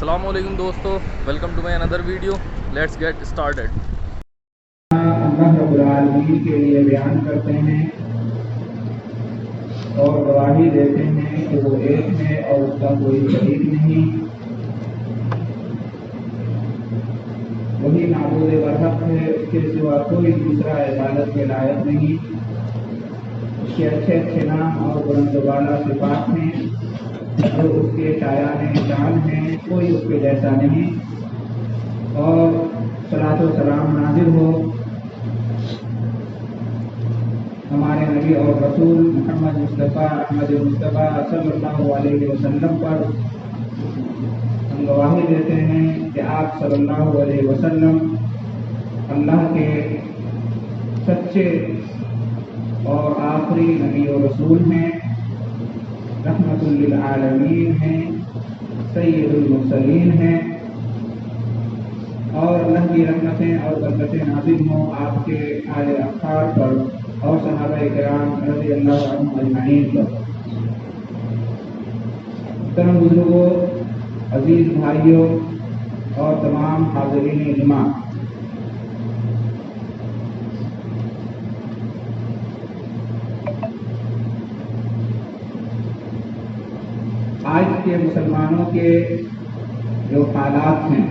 السلام علیکم دوستو، welcome to my another video. Let's get started. اللہ رب العالمین کے لیے بیان کرتے ہیں اور گواہی دیتے ہیں کہ وہ ایک ہے اور اس کا کوئی شریک نہیں. وہی معبود برحق ہے، اس کے سوا کوئی دوسرا عبادت کے لائق نہیں. اس کے اچھے اچھے نام اور بلند و بالا صفات ہیں جو اس کے شایان شان ہیں، کوئی اس کے جیسا نہیں. اور صلاۃ و سلام نازل ہو ہمارے نبی اور رسول محمد مصطفیٰ احمد مصطفیٰ صلی اللہ علیہ وسلم پر. ہم گواہی دیتے ہیں کہ آپ صلی اللہ علیہ وسلم اللہ کے سچے اور آخری نبی و رسول ہیں، رحمت للعالمین ہیں، سید المرسلین ہیں. اور اللہ کی رحمتیں اور برکتیں نازل ہوں آپ کے آل اطہار پر اور صحابہ کرام رضی اللہ عنہم اجمعین پر. محترم بزرگوں، عزیز بھائیوں اور تمام حاضرین اجماع، آج کے مسلمانوں کے جو حالات ہیں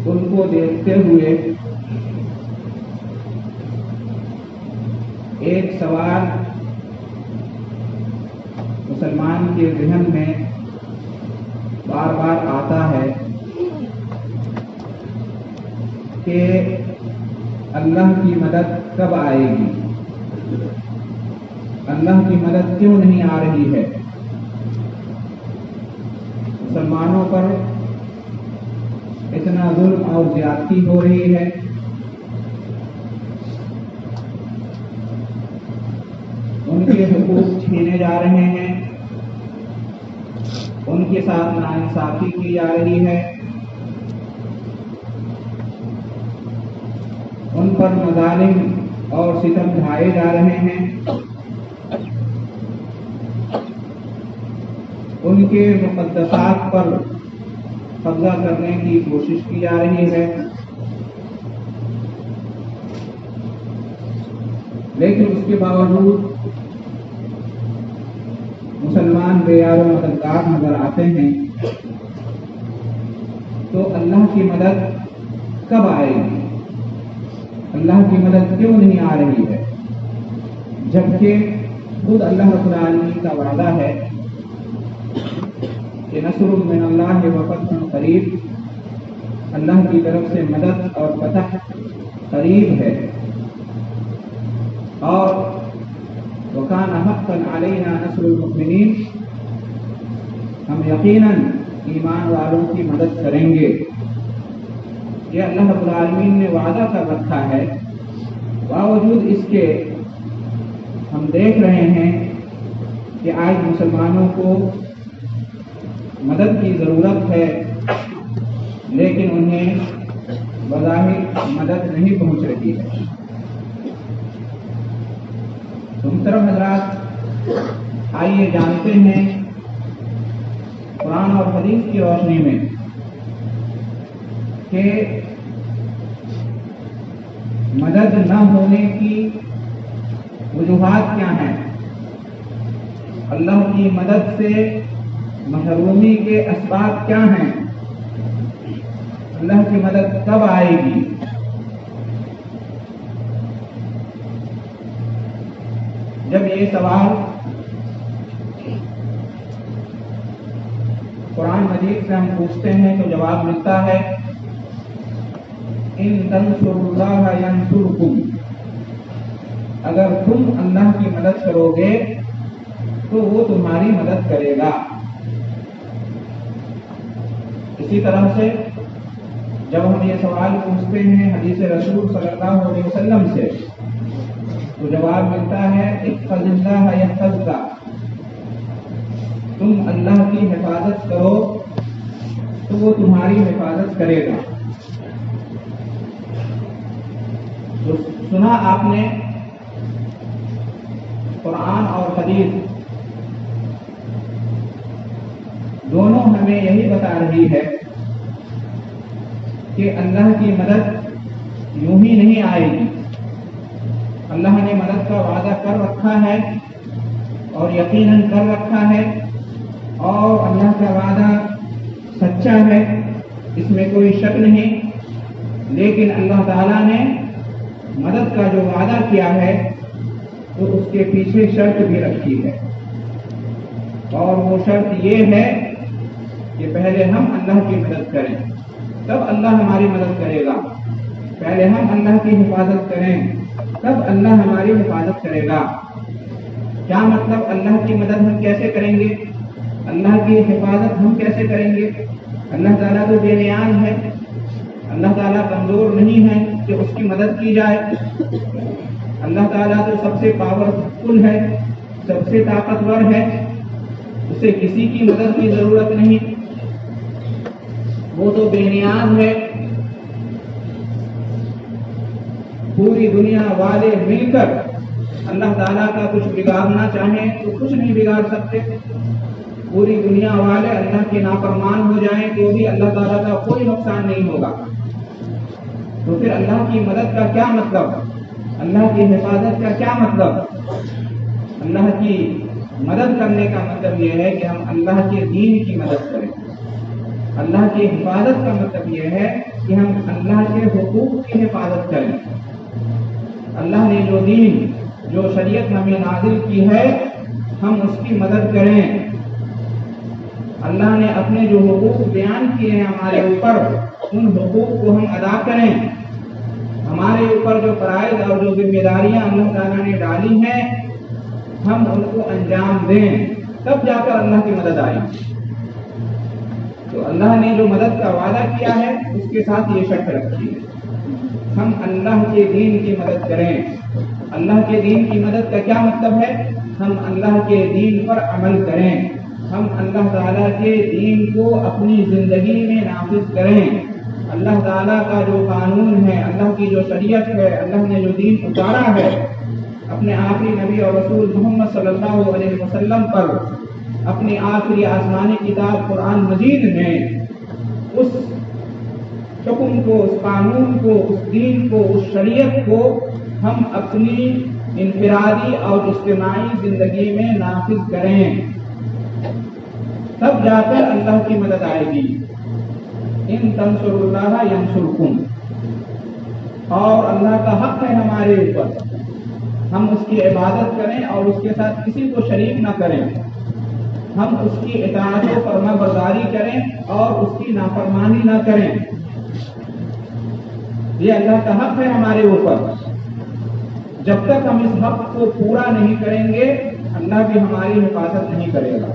ان کو دیکھتے ہوئے ایک سوال مسلمان کے ذہن میں بار بار آتا ہے کہ اللہ کی مدد کب آئے گی؟ اللہ کی مدد کیوں نہیں آ رہی ہے؟ مسلمانوں پر اتنا ظلم اور زیادتی ہو رہی ہے، ان کے حقوق چھینے جا رہے ہیں، ان کے ساتھ ناانصافی کی جا رہی ہے، ان پر مظالم اور ستم ڈھائے جا رہے ہیں، ان کے مقدسات پر قبضہ کرنے کی کوشش کی جا رہی ہے. لیکن اس کے باوجود مسلمان بے یار و مددگار نظر آتے ہیں. تو اللہ کی مدد کب آئے گی؟ اللہ کی مدد کیوں نہیں آ رہی ہے؟ جبکہ خود اللہ رب العالمین کا وعدہ ہے کہ نصر من اللہ و فتح قریب، اللہ کی طرف سے مدد اور فتح قریب ہے. اور وَكَانَ حَقًّا عَلَيْنَا نَصْرُ الْمُؤْمِنِينَ، ہم یقیناً ایمان والوں کی مدد کریں گے. یہ اللہ رب العالمین نے وعدہ کر رکھا ہے. باوجود اس کے ہم دیکھ رہے ہیں کہ آج مسلمانوں کو مدد کی ضرورت ہے، لیکن انہیں بظاہر مدد نہیں پہنچ رہی ہے. محترم حضرات، آئیے جانتے ہیں قرآن اور حدیث کی روشنی میں کہ مدد نہ ہونے کی وجوہات کیا ہیں، اللہ کی مدد سے محرومی کے اسباب کیا ہیں، اللہ کی مدد کب آئے گی. جب یہ سوال قرآن مجید سے ہم پوچھتے ہیں تو جواب ملتا ہے ان تنصروا اللہ ینصرکم، اگر تم اللہ کی مدد کرو گے تو وہ تمہاری مدد کرے گا. اسی طرح سے جب ہم یہ سوال پوچھتے ہیں حدیث رسول صلی اللہ علیہ وسلم سے تو جواب ملتا ہے احفظ اللہ یحفظک، تم اللہ کی حفاظت کرو تو وہ تمہاری حفاظت کرے گا. تو سنا آپ نے قرآن اور حدیث دونوں ہمیں یہی بتا رہی ہے کہ اللہ کی مدد یوں ہی نہیں آئے گی. اللہ نے مدد کا وعدہ کر رکھا ہے اور یقیناً کر رکھا ہے، اور اللہ کا وعدہ سچا ہے، اس میں کوئی شک نہیں. لیکن اللہ تعالیٰ نے مدد کا جو وعدہ کیا ہے تو اس کے پیچھے شرط بھی رکھی ہے، اور وہ شرط یہ ہے کہ پہلے ہم اللہ کی مدد کریں تب اللہ ہماری مدد کرے گا. پہلے ہم اللہ کی حفاظت کریں تب اللہ ہماری حفاظت کرے گا. کیا مطلب اللہ کی مدد ہم کیسے کریں گے؟ اللہ کی حفاظت ہم کیسے کریں گے؟ اللہ تعالیٰ تو بے نیاز ہے، اللہ تعالیٰ کمزور نہیں ہے کہ اس کی مدد کی جائے. اللہ تعالیٰ تو سب سے پاورفل ہے، سب سے طاقتور ہے، اسے کسی کی مدد کی ضرورت نہیں، وہ تو بے نیاز ہے. پوری دنیا والے مل کر اللہ تعالیٰ کا کچھ بگاڑنا چاہیں تو کچھ نہیں بگاڑ سکتے. پوری دنیا والے اللہ کے نافرمان ہو جائیں تو بھی اللہ تعالیٰ کا کوئی نقصان نہیں ہوگا. تو پھر اللہ کی مدد کا کیا مطلب؟ اللہ کی حفاظت کا کیا مطلب؟ اللہ کی مدد کرنے کا مطلب یہ ہے کہ ہم اللہ کے دین کی مدد کریں. اللہ کی حفاظت کا مطلب یہ ہے کہ ہم اللہ کے حقوق کی حفاظت کریں. اللہ نے جو دین، جو شریعت ہمیں نازل کی ہے، ہم اس کی مدد کریں. اللہ نے اپنے جو حقوق بیان کیے ہیں ہمارے اوپر، ان حقوق کو ہم ادا کریں. ہمارے اوپر جو فرائض اور جو ذمہ داریاں اللہ تعالیٰ نے ڈالی ہیں، ہم ان کو انجام دیں، تب جا کر اللہ کی مدد آئے. تو اللہ نے جو مدد کا وعدہ کیا ہے اس کے ساتھ یہ شرط رکھی ہے، ہم اللہ کے دین کی مدد کریں. اللہ کے دین کی مدد کا کیا مطلب ہے؟ ہم اللہ کے دین پر عمل کریں، ہم اللہ تعالیٰ کے دین کو اپنی زندگی میں نافذ کریں. اللہ تعالیٰ کا جو قانون ہے، اللہ کی جو شریعت ہے، اللہ نے جو دین اتارا ہے اپنے آخری نبی اور رسول محمد صلی اللہ علیہ وسلم پر، اپنی آخری آسمانی کتاب قرآن مجید میں، اس حکم کو، اس قانون کو، اس دین کو، اس شریعت کو ہم اپنی انفرادی اور اجتماعی زندگی میں نافذ کریں، تب جا کر اللہ کی مدد آئے گی. ان تنصروا اللہ ینصرکم. اور اللہ کا حق ہے ہمارے اوپر، ہم اس کی عبادت کریں اور اس کے ساتھ کسی کو شریک نہ کریں. ہم اس کی اطاعت و فرما برداری کریں اور اس کی نافرمانی نہ کریں. یہ اللہ کا حق ہے ہمارے اوپر. جب تک ہم اس حق کو پورا نہیں کریں گے، اللہ بھی ہماری حفاظت نہیں کرے گا.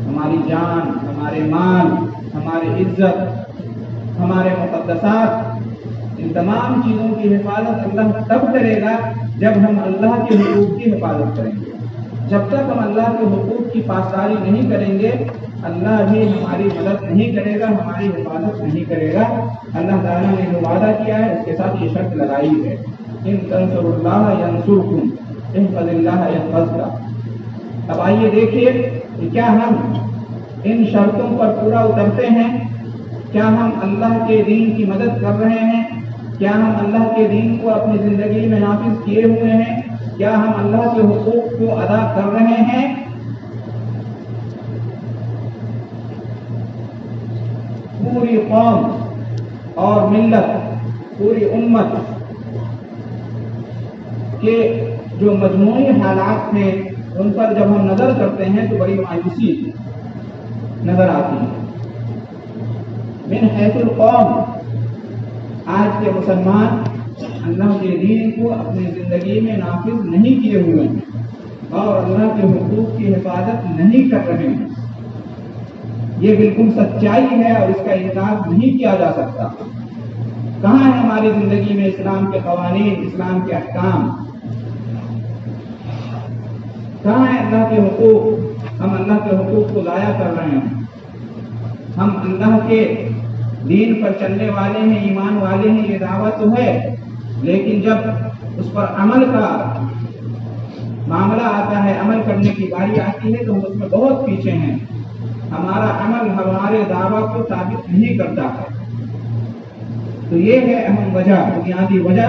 ہماری جان، ہمارے مال، ہماری عزت، ہمارے مقدسات، ان تمام چیزوں کی حفاظت اللہ تب کرے گا جب ہم اللہ کے حقوق کی حفاظت کریں گے. جب تک ہم اللہ کے حقوق کی پاسداری نہیں کریں گے، اللہ بھی ہماری مدد نہیں کرے گا، ہماری حفاظت نہیں کرے گا. اللہ تعالیٰ نے جو وعدہ کیا ہے اس کے ساتھ یہ شرط لگائی ہے، ان تنصروا اللہ ینصرکم احفظ اللہ یحفظک. اب آئیے دیکھیے کہ کیا ہم ان شرطوں پر پورا اترتے ہیں؟ کیا ہم اللہ کے دین کی مدد کر رہے ہیں؟ کیا ہم اللہ کے دین کو اپنی زندگی میں نافذ کیے ہوئے ہیں؟ کیا ہم اللہ کے حقوق کو ادا کر رہے ہیں؟ پوری قوم اور ملت، پوری امت کے جو مجموعی حالات ہیں ان پر جب ہم نظر کرتے ہیں تو بڑی مایوسی نظر آتی ہے. من حیث القوم، آج کے مسلمان اللہ کے دین کو اپنی زندگی میں نافذ نہیں کیے ہوئے ہیں اور اللہ کے حقوق کی حفاظت نہیں کر رہے ہیں. یہ بالکل سچائی ہے اور اس کا انکار نہیں کیا جا سکتا. کہاں ہے ہماری زندگی میں اسلام کے قوانین، اسلام کے احکام؟ کہاں ہے اللہ کے حقوق؟ ہم اللہ کے حقوق کو ضائع کر رہے ہیں. ہم اللہ کے دین پر چلنے والے ہیں، ایمان والے ہیں، یہ دعویٰ تو ہے، لیکن جب اس پر عمل کا معاملہ آتا ہے، عمل کرنے کی باری آتی ہے تو ہم اس میں بہت پیچھے ہیں، ہمارا عمل ہمارے دعویٰ کو ثابت نہیں کرتا ہے۔ تو یہ ہے اہم وجہ، بنیادی وجہ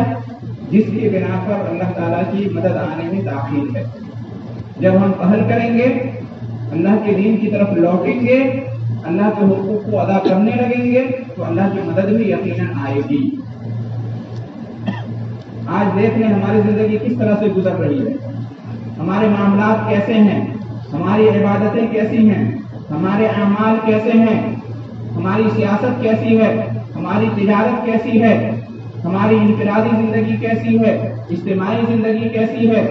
جس کی بنا پر اللہ تعالیٰ کی مدد آنے میں داخل ہے۔ جب ہم پہل کریں گے، اللہ کے دین کی طرف لوٹیں گے، اللہ کے حقوق کو ادا کرنے لگیں گے تو اللہ کی مدد بھی یقیناً آئے گی۔ آج دیکھ لیں ہماری زندگی کس طرح سے گزر رہی ہے، ہمارے معاملات کیسے ہیں، ہماری عبادتیں کیسی ہیں، ہمارے اعمال کیسے ہیں، ہماری سیاست کیسی ہے، ہماری تجارت کیسی ہے، ہماری انفرادی زندگی کیسی ہے، اجتماعی زندگی کیسی ہے،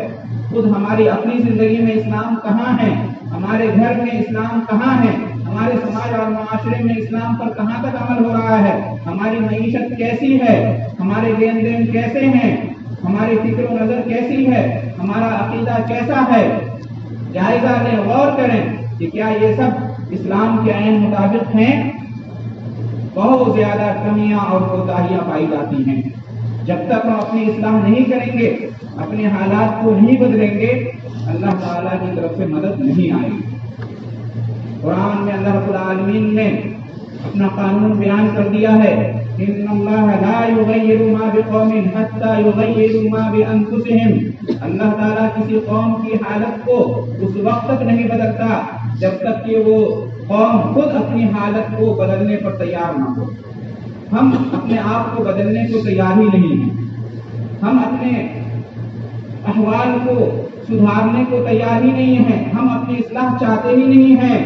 خود ہماری اپنی زندگی میں اسلام کہاں ہے، ہمارے گھر میں اسلام کہاں ہے، ہمارے سماج اور معاشرے میں اسلام پر کہاں تک عمل ہو رہا ہے، ہماری معیشت کیسی ہے، ہمارے لین دین کیسے ہیں، ہماری فکر و نظر کیسی ہے، ہمارا عقیدہ کیسا ہے۔ جائزہ لیں، غور کریں کہ کیا یہ سب اسلام کے عین مطابق ہیں؟ بہت زیادہ کمیاں اور کوتاہیاں پائی جاتی ہیں۔ جب تک ہم اپنی اصلاح نہیں کریں گے، اپنے حالات کو نہیں بدلیں گے، اللہ تعالیٰ کی طرف سے مدد نہیں آئے گی۔ قرآن میں اللہ رب العالمین نے اپنا قانون بیان کر دیا ہے، ان اللہ لا یغیر ما بقوم حتی یغیروا ما بانفسہم۔ اللہ تعالیٰ کسی قوم کی حالت کو اس وقت تک نہیں بدلتا جب تک کہ وہ قوم خود اپنی حالت کو بدلنے پر تیار نہ ہو۔ ہم اپنے آپ کو بدلنے کو تیار ہی نہیں ہیں، ہم اپنے احوال کو سدھارنے کو تیار ہی نہیں ہیں، ہم اپنی اصلاح چاہتے ہی نہیں ہیں،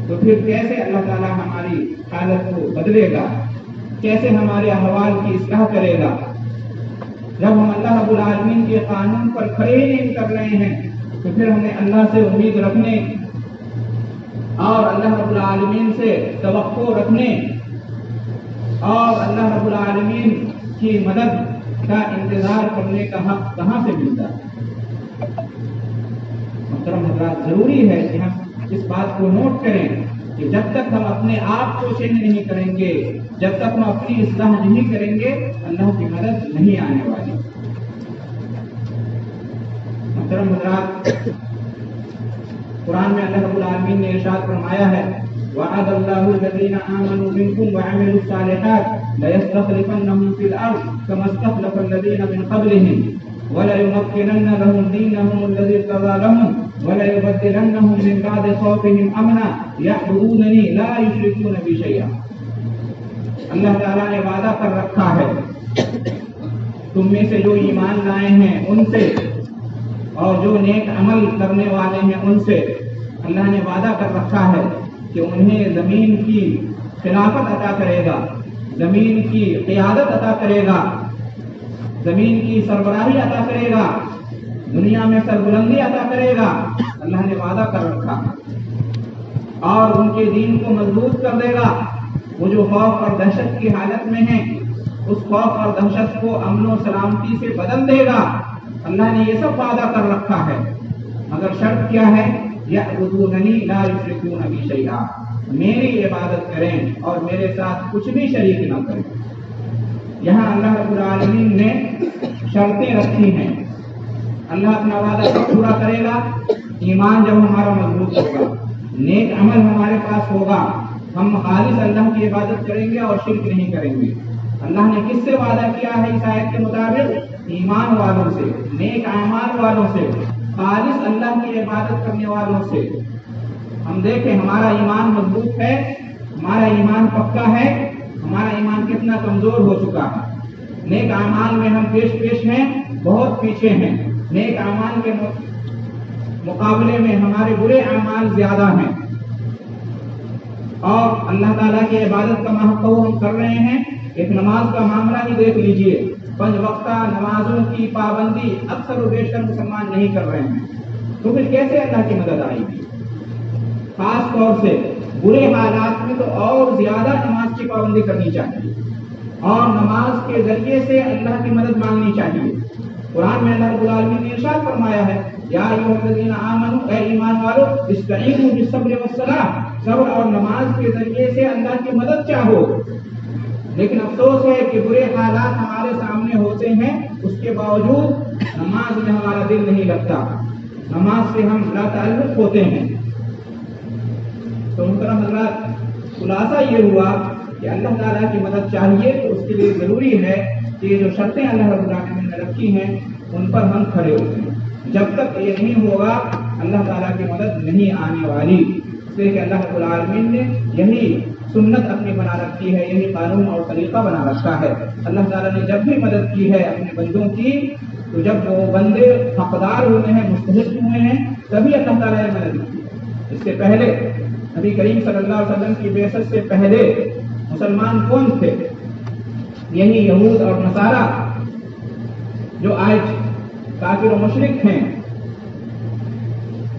تو پھر کیسے اللہ تعالیٰ ہماری حالت کو بدلے گا، کیسے ہمارے احوال کی اصلاح کرے گا؟ جب ہم اللہ رب العالمین کے قانون پر کھڑے ہی نہیں کر رہے ہیں تو پھر ہمیں اللہ سے امید رکھنے اور اللہ رب العالمین سے توقع رکھنے اور اللہ رب العالمین کی مدد کا انتظار کرنے کا حق کہاں سے ملتا ہے؟ محترم حضرات، ضروری ہے کہ ہم اس بات کو نوٹ کریں کہ جب تک ہم اپنے آپ کو چینج نہیں کریں گے، جب تک ہم اپنی اصلاح نہیں کریں گے، اللہ کی مدد نہیں آنے والی۔ محترم حضرات، قرآن میں اللہ رب العالمین نے ارشاد فرمایا ہے، وعد اللہ الذین آمنوا منکم وعملوا الصالحات لیستخلفنہم فی الارض کما استخلف الذین من قبلہم وَلَيُمَكِّنَنَّ لَهُمْ دِينَهُمُ الَّذِي ارْتَضَىٰ لَهُمْ وَلَيُبَدِّلَنَّهُمْ مِن بَعْدِ خَوْفِهِمْ أَمْنًا يَعْبُدُونَنِي لَا يُشْرِكُونَ بِي شَيْئًا۔ اللہ تعالیٰ نے وعدہ کر رکھا ہے تم میں سے جو ایمان لائے ہیں ان سے اور جو نیک عمل کرنے والے ہیں ان سے، اللہ نے وعدہ کر رکھا ہے کہ انہیں زمین کی خلافت عطا کرے گا، زمین کی قیادت عطا کرے گا، زمین کی سربراہی عطا کرے گا، دنیا میں سربلندی عطا کرے گا۔ اللہ نے وعدہ کر رکھا اور ان کے دین کو مضبوط کر دے گا۔ وہ جو خوف اور دہشت کی حالت میں ہیں، اس خوف اور دہشت کو امن و سلامتی سے بدل دے گا۔ اللہ نے یہ سب وعدہ کر رکھا ہے، مگر شرط کیا ہے؟ یعبدوننی لا یشرکون بی شیئا، میری عبادت کریں اور میرے ساتھ کچھ بھی شریک نہ کریں۔ یہاں اللہ رب العالمین نے شرطیں رکھی ہیں۔ اللہ اپنا وعدہ کب پورا کرے گا؟ ایمان جب ہمارا مضبوط ہوگا، نیک عمل ہمارے پاس ہوگا، ہم خالص اللہ کی عبادت کریں گے اور شرک نہیں کریں گے۔ اللہ نے کس سے وعدہ کیا ہے اس آیت کے مطابق؟ ایمان والوں سے، نیک اعمال والوں سے، خالص اللہ کی عبادت کرنے والوں سے۔ ہم دیکھیں ہمارا ایمان مضبوط ہے، ہمارا ایمان پکا ہے، ہمارا ایمان کتنا کمزور ہو چکا ہے۔ نیک اعمال میں ہم پیش ہیں، بہت پیچھے ہیں۔ نیک اعمال کے مقابلے میں ہمارے برے اعمال زیادہ ہیں، اور اللہ تعالیٰ کی عبادت کا محو ہم کر رہے ہیں۔ ایک نماز کا معاملہ ہی دیکھ لیجئے، 5 وقتہ نمازوں کی پابندی اکثر و بیشتر مسلمان نہیں کر رہے ہیں، تو پھر کیسے اللہ کی مدد آئے گی؟ خاص طور سے برے حالات میں تو اور زیادہ نماز کی پابندی کرنی چاہیے اور نماز کے ذریعے سے اللہ کی مدد مانگنی چاہیے۔ قرآن میں اللہ رب العالمین نے ارشاد فرمایا ہے، یا ایھا الذین آمنوا، اے ایمان والو، استعینوا بالصبر والصلاۃ، صبر اور نماز کے ذریعے سے اللہ کی مدد چاہو۔ لیکن افسوس ہے کہ برے حالات ہمارے سامنے ہوتے ہیں، اس کے باوجود نماز میں ہمارا دل نہیں لگتا، نماز سے ہم لا تعلق ہوتے ہیں۔ تو محترم حضرات، خلاصہ یہ ہوا کہ اللہ تعالیٰ کی مدد چاہیے تو اس کے لیے ضروری ہے کہ یہ جو شرطیں اللہ رب العالمین نے رکھی ہیں ان پر ہم کھڑے ہوتے ہیں۔ جب تک یہ نہیں ہوگا اللہ تعالیٰ کی مدد نہیں آنے والی، اس لیے کہ اللہ رب العالمین نے یہی سنت اپنی بنا رکھی ہے، یہی قانون اور طریقہ بنا رکھا ہے۔ اللہ تعالیٰ نے جب بھی مدد کی ہے اپنے بندوں کی، تو جب وہ بندے حقدار ہوئے ہیں، مستحق ہوئے ہیں، تبھی اللہ تعالیٰ نے مدد کی۔ اس سے پہلے نبی کریم صلی اللہ علیہ وسلم کی بعثت سے پہلے مسلمان کون تھے؟ یہی یہود اور نصارہ جو آج کافر و مشرک ہیں۔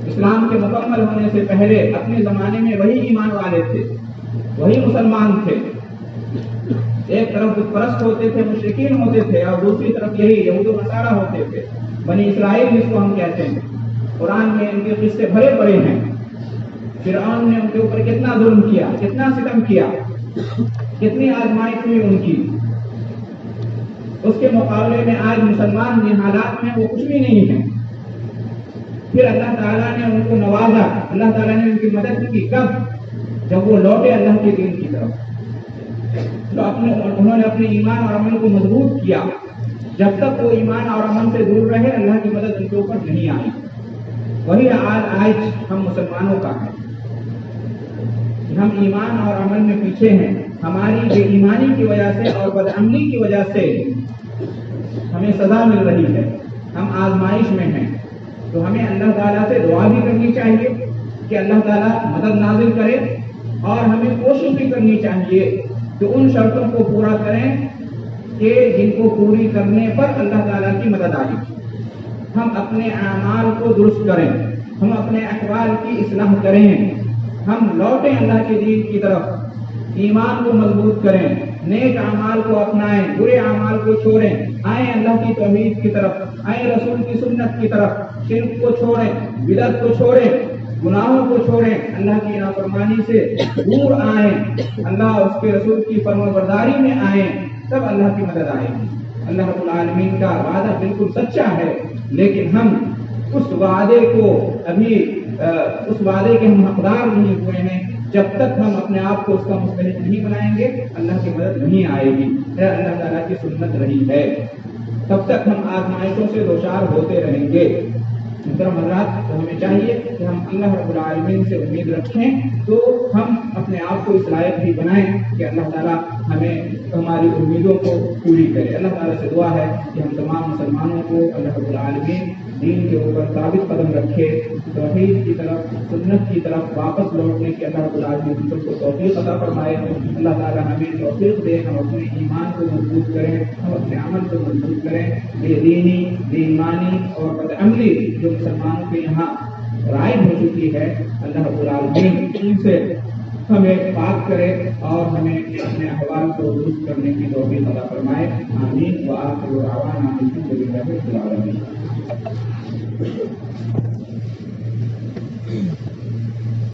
اسلام کے مکمل ہونے سے پہلے اپنے زمانے میں وہی ایمان والے تھے، وہی مسلمان تھے۔ ایک طرف بت پرست ہوتے تھے، مشرکین ہوتے تھے، اور دوسری طرف یہی یہود و نصارہ ہوتے تھے، بنی اسرائیل جس کو ہم کہتے ہیں۔ قرآن میں ان کے قصے بھرے پڑے ہیں۔ فرعون نے ان کے اوپر کتنا ظلم کیا، کتنا ستم کیا، کتنی آزمائش ہوئی ان کی۔ اس کے مقابلے میں آج مسلمان جن حالات میں وہ کچھ بھی نہیں ہیں۔ پھر اللہ تعالیٰ نے ان کو نوازا، اللہ تعالیٰ نے ان کی مدد کی۔ کب؟ جب وہ لوٹے اللہ کے دین کی طرف، تو انہوں نے اپنے ایمان اور عمل کو مضبوط کیا۔ جب تک وہ ایمان اور عمل سے دور رہے اللہ کی مدد ان کے اوپر نہیں آئی۔ وہی آج ہم مسلمانوں کا ہے، ہم ایمان اور عمل میں پیچھے ہیں۔ ہماری بے ایمانی کی وجہ سے اور بدعملی کی وجہ سے ہمیں سزا مل رہی ہے، ہم آزمائش میں ہیں۔ تو ہمیں اللہ تعالیٰ سے دعا بھی کرنی چاہیے کہ اللہ تعالیٰ مدد نازل کرے، اور ہمیں کوشش بھی کرنی چاہیے کہ ان شرطوں کو پورا کریں کہ جن کو پوری کرنے پر اللہ تعالیٰ کی مدد آئے۔ ہم اپنے اعمال کو درست کریں، ہم اپنے احوال کی اصلاح کریں، ہم لوٹیں اللہ کے دین کی طرف، ایمان کو مضبوط کریں، نیک اعمال کو اپنائیں، برے اعمال کو چھوڑیں، آئیں اللہ کی توحید کی طرف، آئیں رسول کی سنت کی طرف، شرک کو چھوڑیں، بدعت کو چھوڑیں، گناہوں کو چھوڑیں، اللہ کی نافرمانی سے دور آئیں، اللہ اس کے رسول کی فرمانبرداری میں آئیں، تب اللہ کی مدد آئے گی۔ اللہ رب العالمین کا وعدہ بالکل سچا ہے، لیکن ہم اس وعدے کو اس وعدے کے ہم حقدار نہیں ہوئے ہیں۔ جب تک ہم اپنے آپ کو اس کا مستحق نہیں بنائیں گے اللہ کی مدد نہیں آئے گی۔ اللہ تعالیٰ کی سنت رہی ہے، تب تک ہم آزمائشوں سے دوچار ہوتے رہیں گے۔ محترم حضرات، تو ہمیں چاہیے کہ ہم اللہ رب العالمین سے امید رکھیں، تو ہم اپنے آپ کو اس لائق بھی بنائیں کہ اللہ تعالیٰ ہمیں ہماری امیدوں کو پوری کرے۔ اللہ تعالیٰ سے دعا ہے کہ ہم تمام مسلمانوں کو اللہ رب العالمین دین کے اوپر ثابت قدم رکھے، توحید کی طرف، سنت کی طرف واپس لوٹنے کی اللہ رب العالمین ہم سب کو توفیق عطا فرمائے۔ اللہ تعالیٰ ہمیں توفیق دے، ہم اپنے ایمان کو مضبوط کریں، ہم اپنے عمل کو مضبوط کریں، بے دینی، بے ایمانی اور بدعملی جو مسلمانوں کے یہاں رائج ہو چکی ہے، اللہ رب العالمین ان سے ہمیں پاک کرے اور ہمیں اپنے احوال کو درست کرنے کی توفیق عطا فرمائے۔ آمین وآخر دعوانا الحمد للہ رب العالمین۔